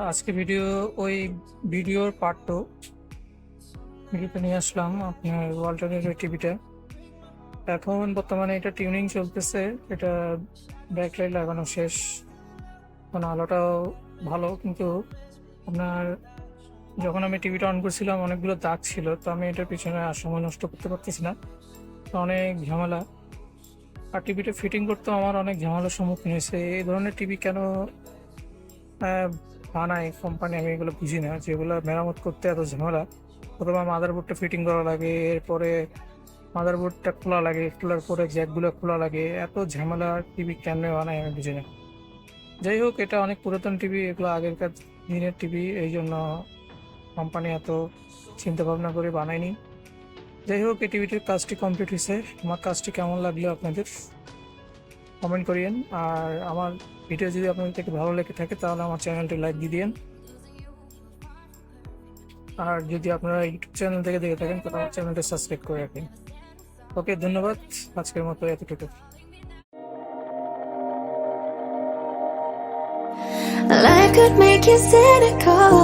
আজকে ওই ভিডিওর ভিডিওতে নিয়ে আসলাম আপনার ওয়ালটনের ওই টিভিটা। এখন বর্তমানে এটা টিউনিং চলতেছে। এটা ব্যাকলাইট লাগানো শেষ। এখন আলোটাও ভালো, কিন্তু আপনার যখন আমি টিভিটা অন করছিলাম অনেকগুলো দাগ ছিল, তো আমি এটার পিছনে আর সময় নষ্ট করতে পারতেছি না। তো অনেক ঝামেলা। আর টিভিটা ফিটিং করতেও আমার অনেক ঝামেলার সম্মুখীন হয়েছে। এই ধরনের টিভি কেন বানায় কোম্পানি, আমি এগুলো বুঝি না। যেগুলো মেরামত করতে এত ঝামেলা, প্রথমে মাদারবোর্ডটা ফিটিং করা লাগে, এরপরে মাদারবোর্ডটা খোলা লাগে, খোলার পরে জ্যাকগুলো খোলা লাগে। এত ঝামেলা টিভি কেন বানায় আমি বুঝি না। যাই হোক, এটা অনেক পুরাতন টিভি, এগুলো আগেরকার দিনের টিভি, এই জন্য কোম্পানি এত চিন্তা ভাবনা করে বানায়নি। যাই হোক, এই টিভিটির কাজটি কমপ্লিট হয়েছে। আমার কাজটি কেমন লাগলো আপনাদের কমেন্ট করিয়েন। আর আমার ভিডিও যদি আপনাদের থেকে ভালো লেগে থাকে তাহলে আমার চ্যানেলটি লাইক দিয়ে দিন। আর যদি আপনারা ইউটিউব চ্যানেল থেকে দেখে থাকেন তাহলে আমার চ্যানেলটি সাবস্ক্রাইব করে রাখেন। ওকে, ধন্যবাদ। আজকের মতো এতটুকু। Life could make you cynical.